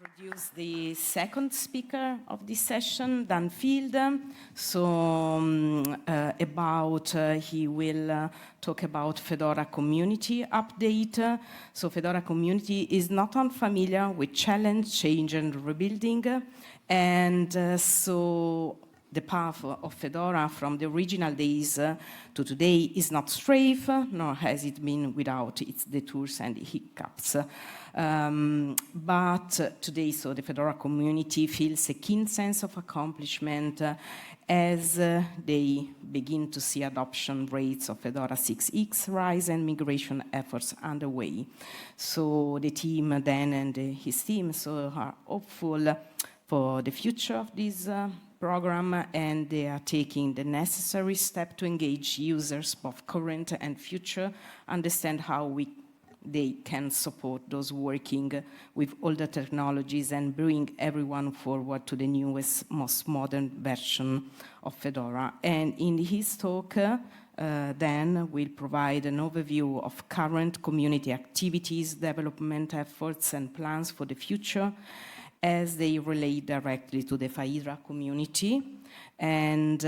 introduce the second speaker of this session, Dan Field. He will talk about Fedora community update. So Fedora community is not unfamiliar with challenge, change, and rebuilding. And so the path of Fedora from the original days to today is not straight, nor has it been without its detours and hiccups. But today, so the Fedora community feels a keen sense of accomplishment as they begin to see adoption rates of Fedora 6X rise and migration efforts underway. So the team, Dan and his team, so are hopeful for the future of this program, and they are taking the necessary step to engage users, both current and future, understand how they can support those working with older technologies and bring everyone forward to the newest, most modern version of Fedora. And in his talk, Dan will provide an overview of current community activities, development efforts, and plans for the future, as they relate directly to the PHAIDRA community. And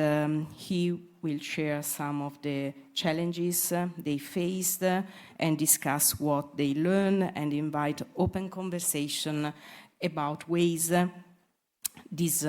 he will share some of the challenges they faced and discuss what they learned and invite open conversation about ways this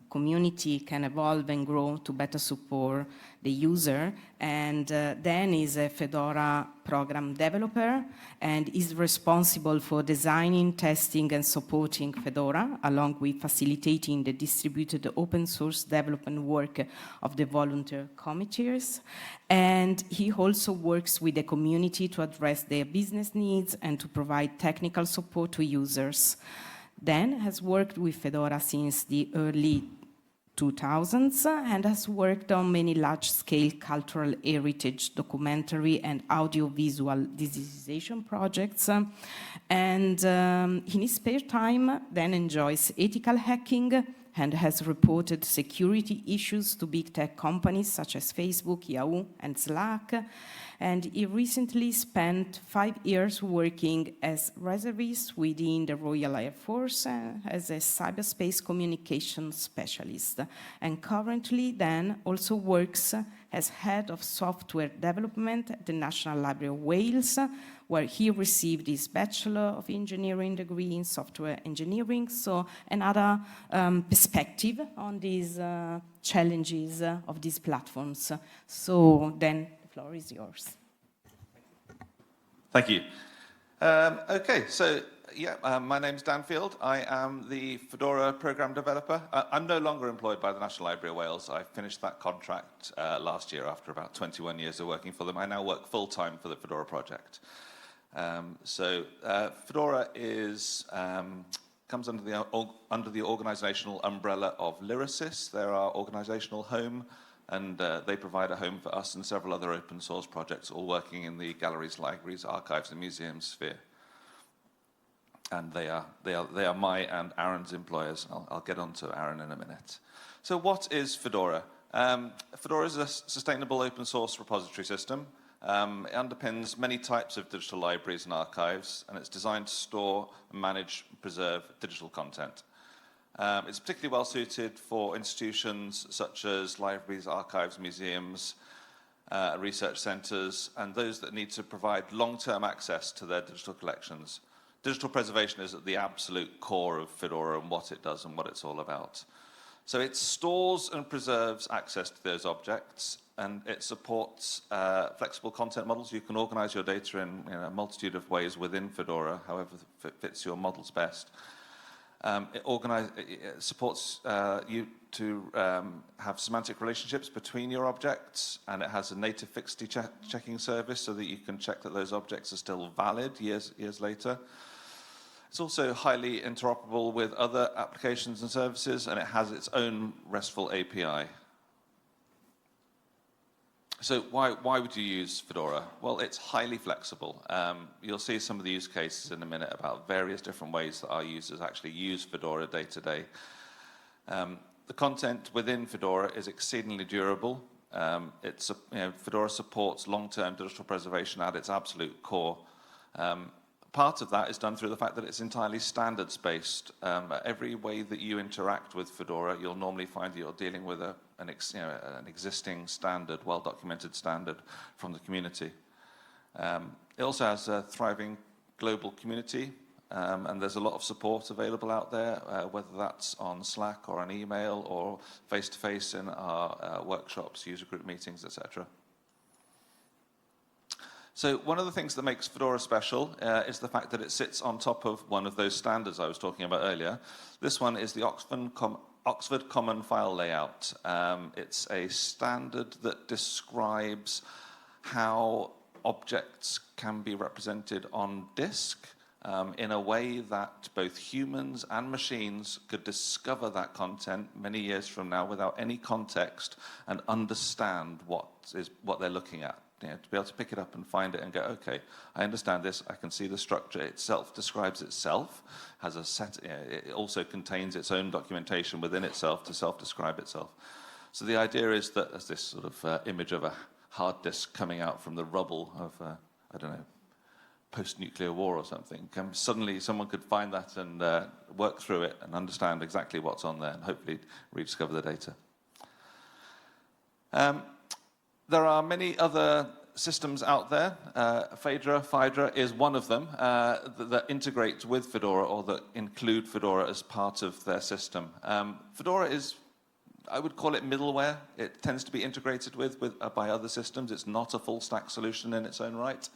community can evolve and grow to better support the user. And Dan is a Fedora program developer and is responsible for designing, testing, and supporting Fedora, along with facilitating the distributed open source development work of the volunteer committees. And he also works with the community to address their business needs and to provide technical support to users. Dan has worked with Fedora since the early 2000s and has worked on many large-scale cultural heritage documentary and audiovisual digitization projects. And in his spare time, Dan enjoys ethical hacking and has reported security issues to big tech companies such as Facebook, Yahoo, and Slack. And he recently spent 5 years working as reservist within the Royal Air Force as a cyberspace communications specialist. And currently, Dan also works as head of software development at the National Library of Wales, where he received his Bachelor of Engineering degree in software engineering. So another perspective on these challenges of these platforms. So Dan, the floor is yours. Thank you. Okay, so yeah, my name's Dan Field. I am the Fedora program developer. I'm no longer employed by the National Library of Wales. I finished that contract last year after about 21 years of working for them. I now work full-time for the Fedora project. Fedora comes under the organizational umbrella of Lyrasis. They're our organizational home, and they provide a home for us and several other open source projects, all working in the galleries, libraries, archives, and museums sphere. And they are my and Aaron's employers. I'll get on to Aaron in a minute. So what is Fedora? Fedora is a sustainable open source repository system. It underpins many types of digital libraries and archives, and it's designed to store, manage, and preserve digital content. It's particularly well suited for institutions such as libraries, archives, museums, research centers, and those that need to provide long-term access to their digital collections. Digital preservation is at the absolute core of Fedora and what it does and what it's all about. So it stores and preserves access to those objects, and it supports flexible content models. You can organize your data in a multitude of ways within Fedora, however it fits your models best. It supports you to have semantic relationships between your objects, and it has a native fixity checking service so that you can check that those objects are still valid years later. It's also highly interoperable with other applications and services, and it has its own RESTful API. So why would you use Fedora? Well, it's highly flexible. You'll see some of the use cases in a minute about various different ways that our users actually use Fedora day to day. The content within Fedora is exceedingly durable. Fedora supports long-term digital preservation at its absolute core. part of that is done through the fact that it's entirely standards-based. Every way that you interact with Fedora, you'll normally find that you're dealing with an existing standard, well-documented standard from the community. It also has a thriving global community, and there's a lot of support available out there, whether that's on Slack or on email or face-to-face in our workshops, user group meetings, etc. So one of the things that makes Fedora special is the fact that it sits on top of one of those standards I was talking about earlier. This one is the Oxford Common File Layout. It's a standard that describes how objects can be represented on disk in a way that both humans and machines could discover that content many years from now without any context and understand what they're looking at. You know, to be able to pick it up and find it and go, okay, I understand this, I can see the structure itself describes itself, has a set, it also contains its own documentation within itself to self-describe itself. So the idea is that there's this sort of image of a hard disk coming out from the rubble of, I don't know, post-nuclear war or something. Suddenly someone could find that and work through it and understand exactly what's on there and hopefully rediscover the data. There are many other systems out there. PHAIDRA is one of them that integrate with Fedora or that include Fedora as part of their system. Fedora is, I would call it middleware. It tends to be integrated by other systems. It's not a full-stack solution in its own right.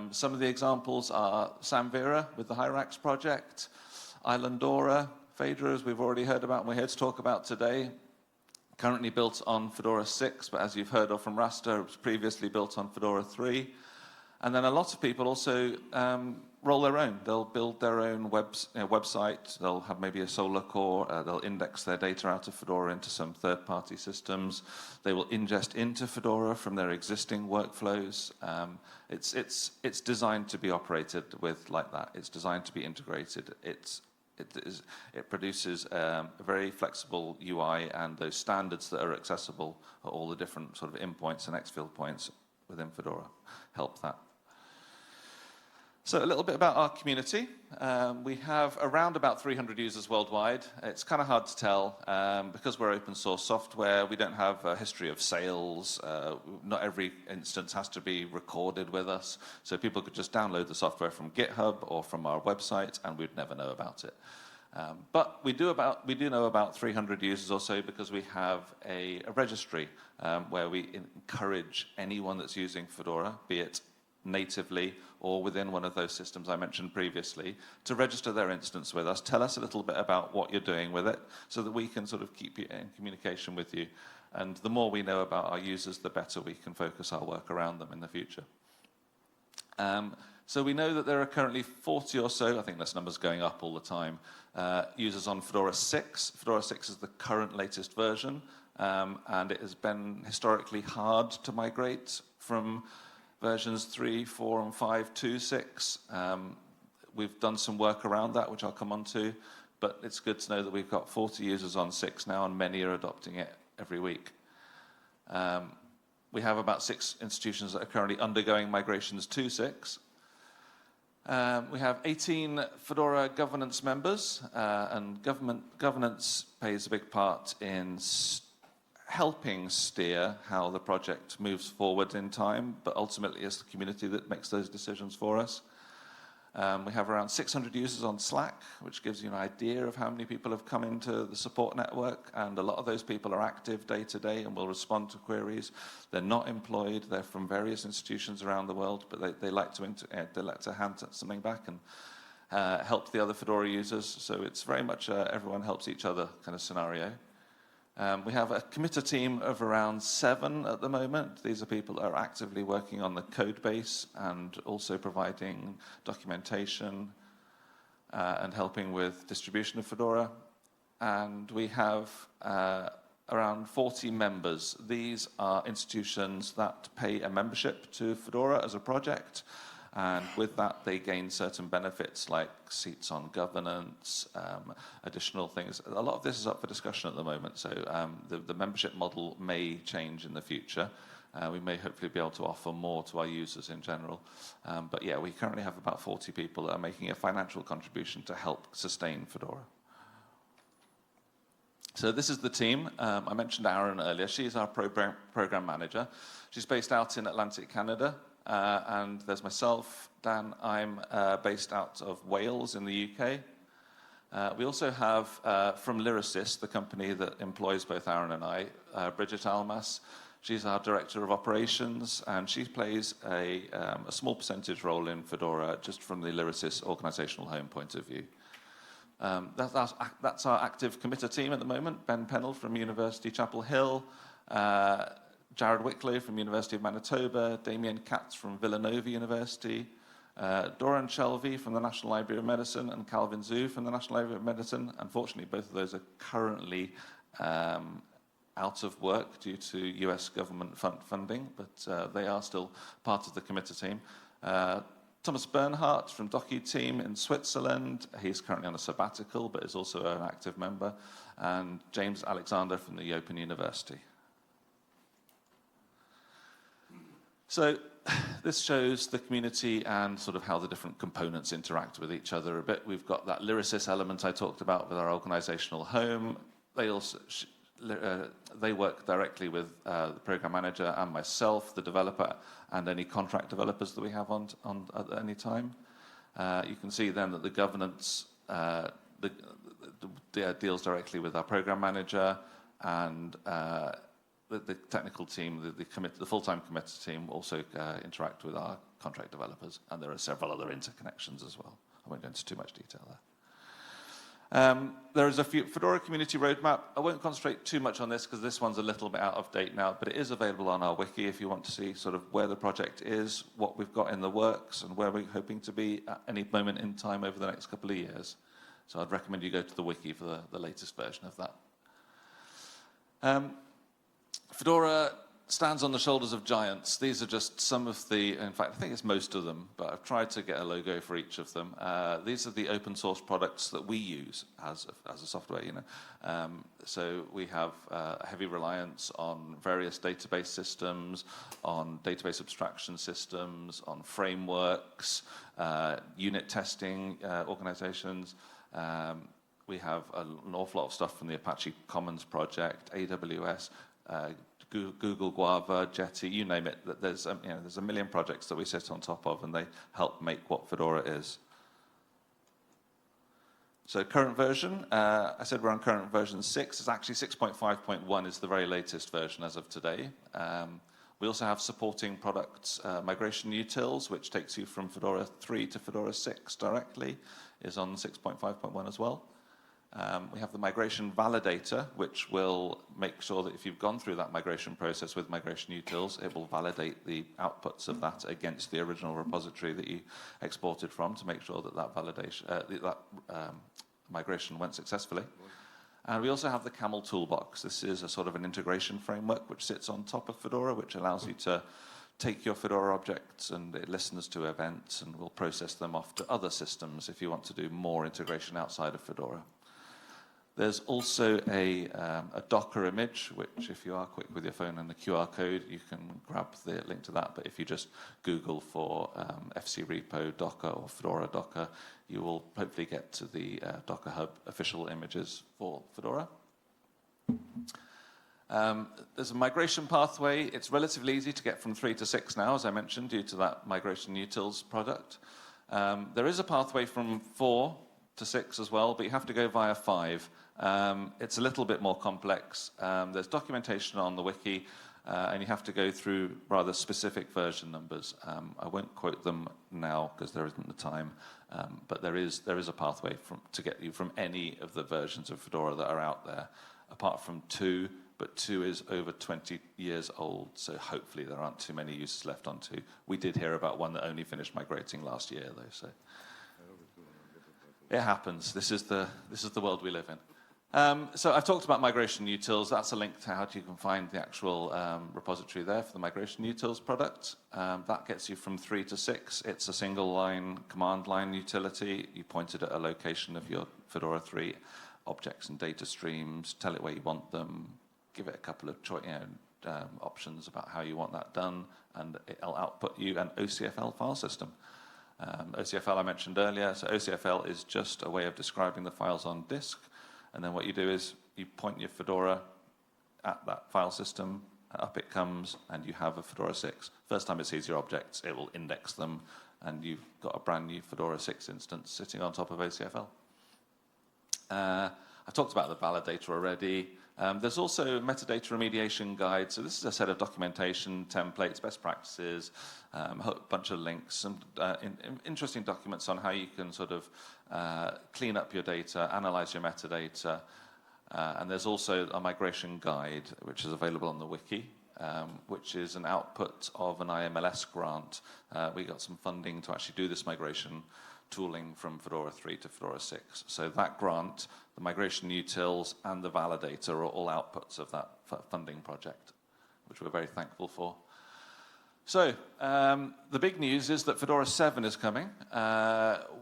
Some of the examples are Samvera with the Lyrasis project, Islandora, Phaidra, as we've already heard about and we're here to talk about today. Currently built on Fedora 6, but as you've heard of from Rasta, it was previously built on Fedora 3. And then a lot of people also roll their own. They'll build their own website. They'll have maybe a Solar core. They'll index their data out of Fedora into some third-party systems. They will ingest into Fedora from their existing workflows. It's designed to be operated with like that. It's designed to be integrated. It produces a very flexible UI, and those standards that are accessible at all the different sort of endpoints and exfil points within Fedora help that. So a little bit about our community. We have around about 300 users worldwide. It's kind of hard to tell because we're open source software. We don't have a history of sales. Not every instance has to be recorded with us. So people could just download the software from GitHub or from our website, and we'd never know about it. But we do know about 300 users or so because we have a registry where we encourage anyone that's using Fedora, be it natively or within one of those systems I mentioned previously, to register their instance with us. Tell us a little bit about what you're doing with it so that we can sort of keep you in communication with you. And the more we know about our users, the better we can focus our work around them in the future. So we know that there are currently 40 or so, I think this number's going up all the time, users on Fedora 6. Fedora 6 is the current latest version, and it has been historically hard to migrate from versions 3, 4, and 5 to 6. We've done some work around that, which I'll come on to, but it's good to know that we've got 40 users on 6 now, and many are adopting it every week. We have about 6 institutions that are currently undergoing migrations to 6. We have 18 Fedora governance members, and governance plays a big part in helping steer how the project moves forward in time, but ultimately it's the community that makes those decisions for us. We have around 600 users on Slack, which gives you an idea of how many people have come into the support network, and a lot of those people are active day to day and will respond to queries. They're not employed, they're from various institutions around the world, but they like to hand something back and help the other Fedora users, so it's very much everyone helps each other kind of scenario. We have a committer team of around 7 at the moment. These are people that are actively working on the code base and also providing documentation and helping with distribution of Fedora. And we have around 40 members. These are institutions that pay a membership to Fedora as a project. And with that, they gain certain benefits like seats on governance, additional things. A lot of this is up for discussion at the moment, so the membership model may change in the future. We may hopefully be able to offer more to our users in general. But yeah, we currently have about 40 people that are making a financial contribution to help sustain Fedora. So this is the team. I mentioned Aaron earlier. She's our program manager. She's based out in Atlantic Canada. And there's myself, Dan. I'm based out of Wales in the UK. We also have, from Lyrasis, the company that employs both Aaron and I, Bridget Almas. She's our Director of Operations, and she plays a small percentage role in Fedora just from the Lyrasis organizational home point of view. That's our active committer team at the moment. Ben Pennell from University Chapel Hill, Jared Wicklow from University of Manitoba, Damien Katz from Villanova University, Doran Shelby from the National Library of Medicine, and Calvin Zhu from the National Library of Medicine. Unfortunately, both of those are currently out of work due to US government funding, but they are still part of the committer team. Thomas Bernhardt from Docu team in Switzerland. He's currently on a sabbatical, but is also an active member. And James Alexander from the Open University. So this shows the community and sort of how the different components interact with each other a bit. We've got that Lyrasis element I talked about with our organizational home. They also they work directly with the program manager and myself, the developer, and any contract developers that we have on at any time. You can see then that the governance deals directly with our program manager, and the technical team, the full-time committer team also interact with our contract developers, and there are several other interconnections as well. I won't go into too much detail there. There is a Fedora community roadmap. I won't concentrate too much on this because this one's a little bit out of date now, but it is available on our wiki if you want to see sort of where the project is, what we've got in the works, and where we're hoping to be at any moment in time over the next couple of years. So I'd recommend you go to the wiki for the latest version of that. Fedora stands on the shoulders of giants. These are just some of the, in fact, I think it's most of them, but I've tried to get a logo for each of them. These are the open source products that we use as a software, you know. So we have a heavy reliance on various database systems, on database abstraction systems, on frameworks, unit testing organizations. We have an awful lot of stuff from the Apache Commons project, AWS, Google Guava, Jetty, you name it. There's a million projects that we sit on top of, and they help make what Fedora is. So current version, I said we're on current version 6. It's actually 6.5.1 is the very latest version as of today. We also have supporting products, migration utils, which takes you from Fedora 3 to Fedora 6 directly, is on 6.5.1 as well. We have the migration validator, which will make sure that if you've gone through that migration process with migration utils, it will validate the outputs of that against the original repository that you exported from to make sure that that validation, migration went successfully. And we also have the Camel toolbox. This is a sort of an integration framework which sits on top of Fedora, which allows you to take your Fedora objects and it listens to events and will process them off to other systems if you want to do more integration outside of Fedora. There's also a Docker image, which if you are quick with your phone and the QR code, you can grab the link to that. But if you just Google for FC repo Docker or Fedora Docker, you will hopefully get to the Docker Hub official images for Fedora. There's a migration pathway. It's relatively easy to get from 3 to 6 now, as I mentioned, due to that migration utils product. There is a pathway from 4 to 6 as well, but you have to go via 5. It's a little bit more complex. There's documentation on the wiki, and you have to go through rather specific version numbers. I won't quote them now because there isn't the time, but there is a pathway to get you from any of the versions of Fedora that are out there, apart from 2, but 2 is over 20 years old, so hopefully there aren't too many users left on 2. We did hear about one that only finished migrating last year, though, so it happens. This is the world we live in. So I've talked about migration utils. That's a link to how you can find the actual repository there for the migration utils product. That gets you from 3 to 6. It's a single line command line utility. You point it at a location of your Fedora 3 objects and data streams, tell it where you want them, give it a couple of options about how you want that done, and it'll output you an OCFL file system. OCFL I mentioned earlier, so OCFL is just a way of describing the files on disk, and then what you do is you point your Fedora at that file system, up it comes, and you have a Fedora 6. First time it sees your objects, it will index them, and you've got a brand new Fedora 6 instance sitting on top of OCFL. I've talked about the validator already. There's also a metadata remediation guide. So this is a set of documentation, templates, best practices, a bunch of links, and interesting documents on how you can sort of clean up your data, analyze your metadata. And there's also a migration guide, which is available on the wiki, which is an output of an IMLS grant. We got some funding to actually do this migration tooling from Fedora 3 to Fedora 6. So that grant, the migration utils, and the validator are all outputs of that funding project, which we're very thankful for. So the big news is that Fedora 7 is coming.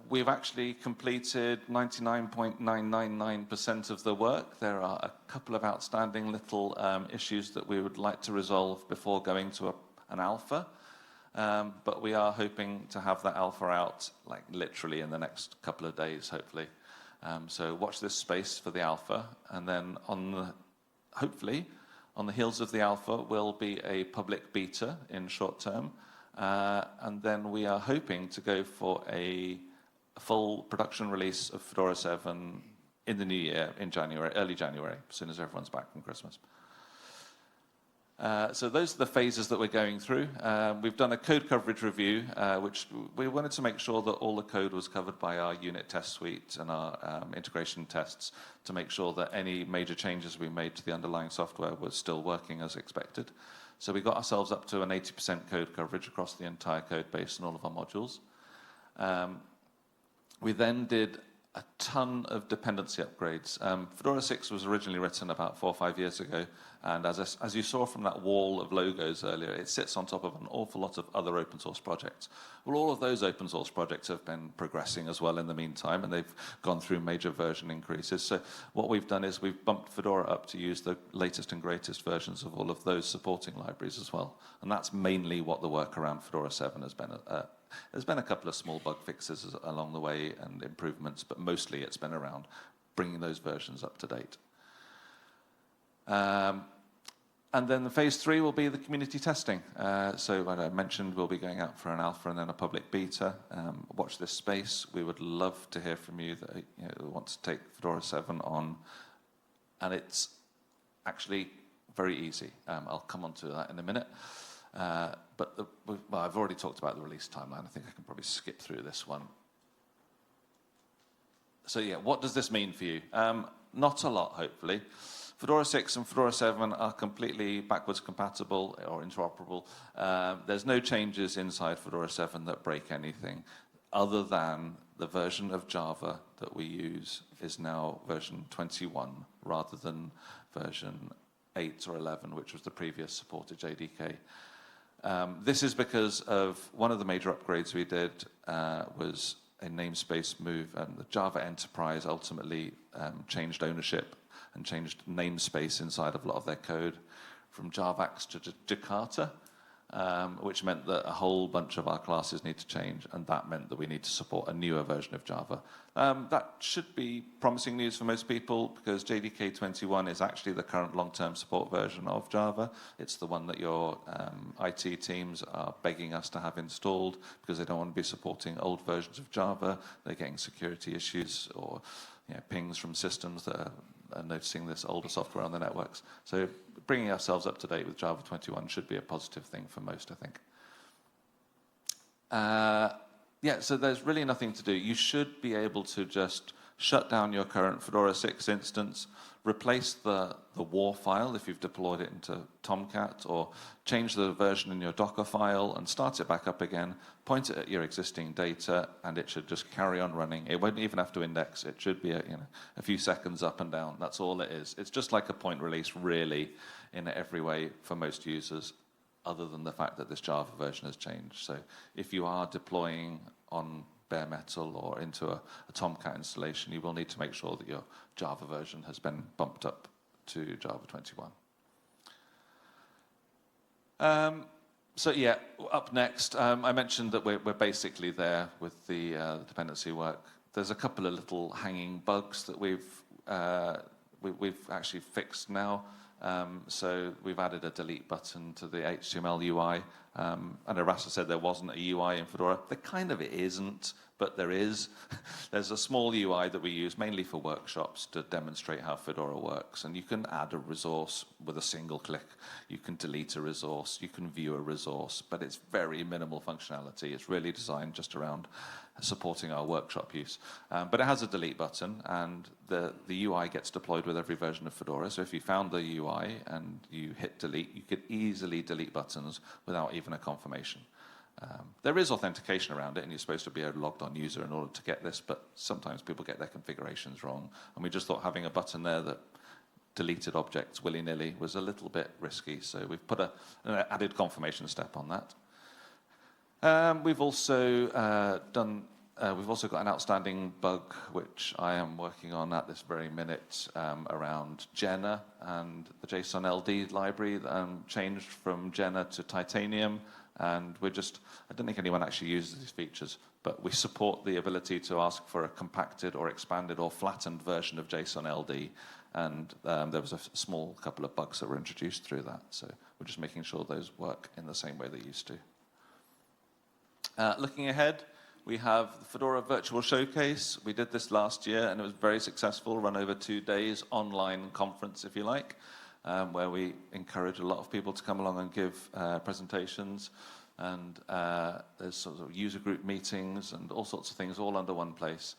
We've actually completed 99.999% of the work. There are a couple of outstanding little issues that we would like to resolve before going to an alpha. But we are hoping to have that alpha out, like literally in the next couple of days, hopefully. So watch this space for the alpha, and then hopefully on the heels of the alpha will be a public beta in short term, and then we are hoping to go for a full production release of Fedora 7 in the new year, in January, early January, as soon as everyone's back from Christmas. So those are the phases that we're going through. We've done a code coverage review, which we wanted to make sure that all the code was covered by our unit test suite and our integration tests to make sure that any major changes we made to the underlying software was still working as expected. So we got ourselves up to an 80% code coverage across the entire code base and all of our modules. We then did a ton of dependency upgrades. Fedora 6 was originally written about 4 or 5 years ago, and as you saw from that wall of logos earlier, it sits on top of an awful lot of other open source projects. Well, all of those open source projects have been progressing as well in the meantime, and they've gone through major version increases. So what we've done is we've bumped Fedora up to use the latest and greatest versions of all of those supporting libraries as well. And that's mainly what the work around Fedora 7 has been. There's been a couple of small bug fixes along the way and improvements, but mostly it's been around bringing those versions up to date. And then the phase 3 will be the community testing. So like I mentioned, we'll be going out for an alpha and then a public beta. Watch this space. We would love to hear from you that want to take Fedora 7 on. And it's actually very easy. I'll come on to that in a minute. But I've already talked about the release timeline. I think I can probably skip through this one. So yeah, what does this mean for you? Not a lot, hopefully. Fedora 6 and Fedora 7 are completely backwards compatible or interoperable. There's no changes inside Fedora 7 that break anything, other than the version of Java that we use is now version 21 rather than version 8 or 11, which was the previous supported JDK. This is because of one of the major upgrades we did was a namespace move, and the Java Enterprise ultimately changed ownership and changed namespace inside of a lot of their code from Javax to Jakarta, which meant that a whole bunch of our classes need to change, and that meant that we need to support a newer version of Java. That should be promising news for most people, because JDK 21 is actually the current long-term support version of Java. It's the one that your IT teams are begging us to have installed because they don't want to be supporting old versions of Java. They're getting security issues or pings from systems that are noticing this older software on the networks. So bringing ourselves up to date with Java 21 should be a positive thing for most, I think. So there's really nothing to do. You should be able to just shut down your current Fedora 6 instance, replace the war file if you've deployed it into Tomcat, or change the version in your Docker file and start it back up again, point it at your existing data, and it should just carry on running. It won't even have to index. It should be a few seconds up and down. That's all it is. It's just like a point release, really, in every way for most users, other than the fact that this Java version has changed. So if you are deploying on bare metal or into a Tomcat installation, you will need to make sure that your Java version has been bumped up to Java 21. So yeah, up next, I mentioned that we're basically there with the dependency work. There's a couple of little hanging bugs that we've actually fixed now. So we've added a delete button to the HTML UI. And Lyrasis said there wasn't a UI in Fedora. There kind of isn't, but there is. There's a small UI that we use mainly for workshops to demonstrate how Fedora works. And you can add a resource with a single click. You can delete a resource. You can view a resource. But it's very minimal functionality. It's really designed just around supporting our workshop use. But it has a delete button, and the UI gets deployed with every version of Fedora. So if you found the UI and you hit delete, you could easily delete buttons without even a confirmation. There is authentication around it, and you're supposed to be a logged-on user in order to get this, but sometimes people get their configurations wrong. And we just thought having a button there that deleted objects willy-nilly was a little bit risky, so we've put an added confirmation step on that. We've also got an outstanding bug, which I am working on at this very minute, around Jenna and the JSON LD library changed from Jenna to Titanium. And I don't think anyone actually uses these features, but we support the ability to ask for a compacted or expanded or flattened version of JSON LD. And there was a small couple of bugs that were introduced through that. So we're just making sure those work in the same way they used to. Looking ahead, we have the Fedora Virtual Showcase. We did this last year, and it was very successful, run over 2 days, online conference, if you like, where we encourage a lot of people to come along and give presentations. And there's sort of user group meetings and all sorts of things all under one place.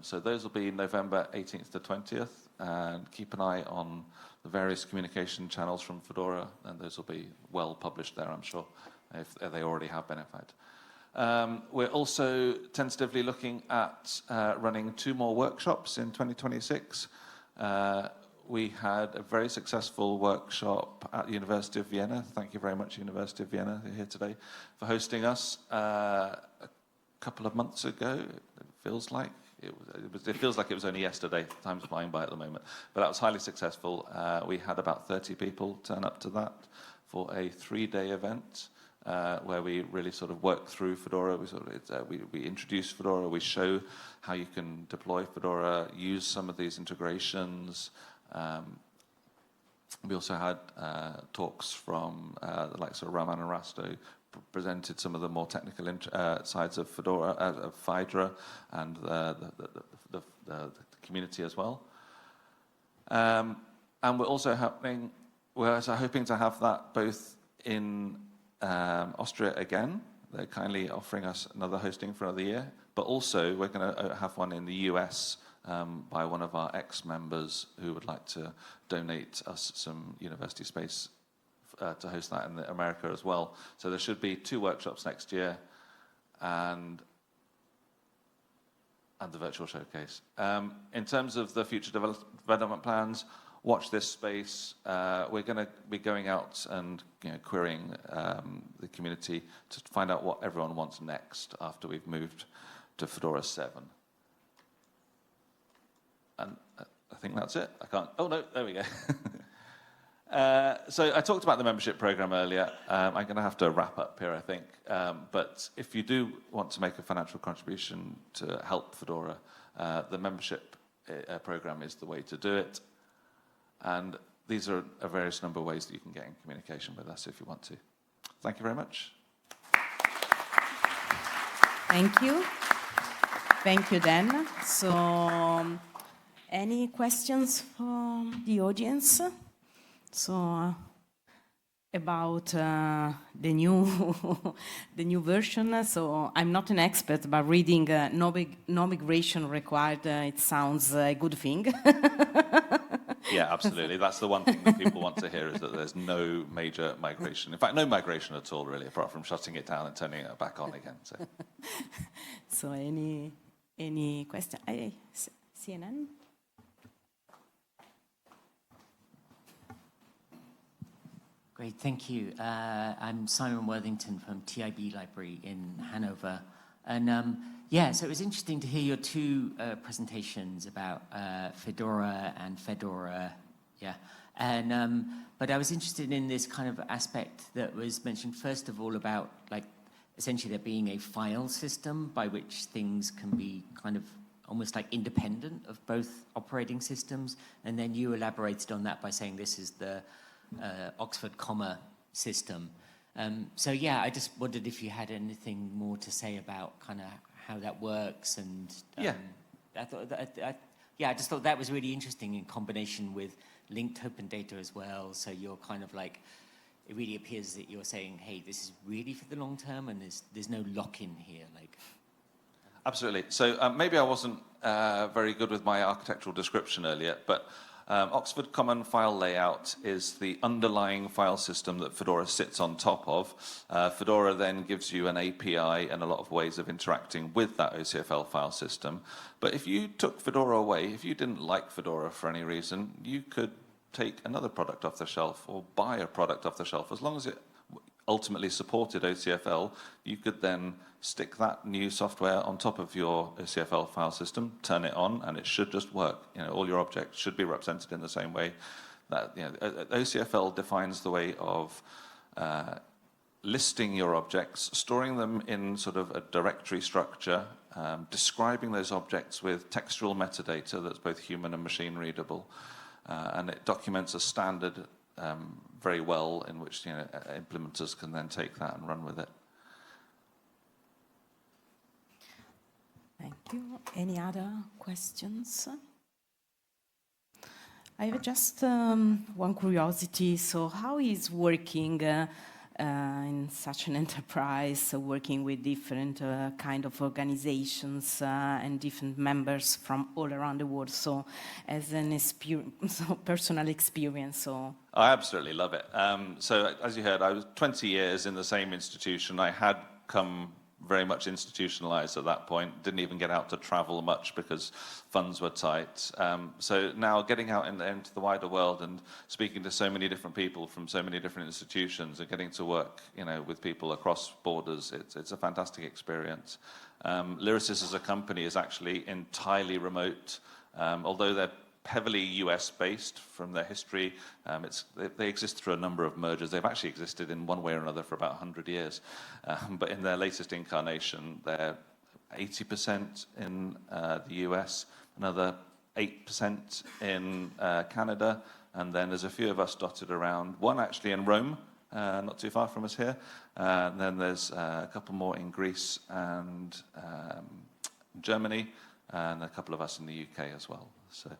So those will be November 18th to 20th. And keep an eye on the various communication channels from Fedora, and those will be well published there, I'm sure, if they already have been, in fact. We're also tentatively looking at running 2 more workshops in 2026. We had a very successful workshop at the University of Vienna. Thank you very much, University of Vienna, here today, for hosting us a couple of months ago. It feels like it was only yesterday. Time's flying by at the moment. But that was highly successful. We had about 30 people turn up to that for a 3-day event. Where we really sort of work through Fedora. We introduce Fedora, we show how you can deploy Fedora, use some of these integrations. We also had talks from the likes of Raman and Rasto, presented some of the more technical sides of Fedora, of Phaidra, and the community as well. And we're also hoping to have that both in Austria again. They're kindly offering us another hosting for another year, but also we're going to have one in the US by one of our ex-members who would like to donate us some university space to host that in America as well. So there should be 2 workshops next year, and the virtual showcase. In terms of the future development plans, watch this space. We're going to be going out and querying the community to find out what everyone wants next after we've moved to Fedora 7. And I think that's it. I can't. Oh no, there we go. So I talked about the membership program earlier. I'm going to have to wrap up here, I think. But if you do want to make a financial contribution to help Fedora, the membership program is the way to do it. And these are a various number of ways that you can get in communication with us if you want to. Thank you very much. Thank you. Thank you, Dan. So, any questions from the audience? So, about the new version. So, I'm not an expert, but reading no migration required, it sounds a good thing. Yeah, absolutely. That's the one thing that people want to hear, is that there's no major migration. In fact, no migration at all, really, apart from shutting it down and turning it back on again. So any question? CNN? Great, thank you. I'm Simon Worthington from TIB Library in Hanover. And yeah, so it was interesting to hear your 2 presentations about Fedora and Fedora Yeah, and but I was interested in this kind of aspect that was mentioned first of all about like essentially there being a file system by which things can be kind of almost like independent of both operating systems, and then you elaborated on that by saying this is the Oxford Comma system. So yeah, I just wondered if you had anything more to say about kind of how that works, and Yeah. I thought that, I just thought that was really interesting in combination with linked open data as well. So you're kind of like, it really appears that you're saying, hey, this is really for the long term, and there's no lock-in here, like. Absolutely. So maybe I wasn't very good with my architectural description earlier, but Oxford Common File Layout is the underlying file system that Fedora sits on top of. Fedora then gives you an API and a lot of ways of interacting with that OCFL file system. But if you took Fedora away, if you didn't like Fedora for any reason, you could take another product off the shelf or buy a product off the shelf. As long as it ultimately supported OCFL, you could then stick that new software on top of your OCFL file system, turn it on, and it should just work. You know, all your objects should be represented in the same way. That, you know, OCFL defines the way of listing your objects, storing them in sort of a directory structure, describing those objects with textual metadata that's both human and machine readable, and it documents a standard very well, in which, you know, implementers can then take that and run with it. Thank you. Any other questions? I have just one curiosity. So how is working in such an enterprise, working with different kind of organizations and different members from all around the world? So as an experience, personal experience. So I absolutely love it. So as you heard, I was 20 years in the same institution. I had come very much institutionalized at that point, didn't even get out to travel much because funds were tight. So now getting out into the wider world and speaking to so many different people from so many different institutions and getting to work, you know, with people across borders, it's a fantastic experience. Lyrasis as a company is actually entirely remote, although they're heavily US-based from their history. They exist through a number of mergers. They've actually existed in one way or another for about 100 years. But in their latest incarnation, they're 80% in the US, another 8% in Canada, and then there's a few of us dotted around, one actually in Rome, not too far from us here, and then there's a couple more in Greece and Germany, and a couple of us in the UK as well. So,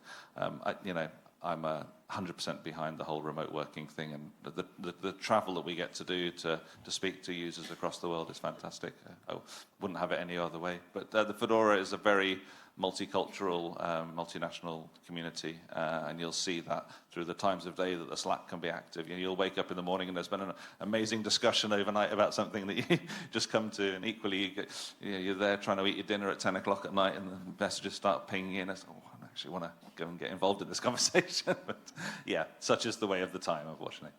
you know, I'm 100% behind the whole remote working thing, and the travel that we get to do to speak to users across the world is fantastic. I wouldn't have it any other way. But the Fedora is a very multicultural, multinational community, and you'll see that through the times of day that the Slack can be active. You know, you'll wake up in the morning and there's been an amazing discussion overnight about something that you just come to, and equally you're there trying to eat your dinner at 10 o'clock at night, and the messages start pinging in. It's, oh, I actually want to go and get involved in this conversation. But yeah, such is the way of the time, unfortunately.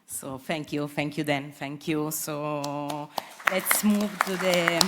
So thank you, Dan, thank you. So let's move to the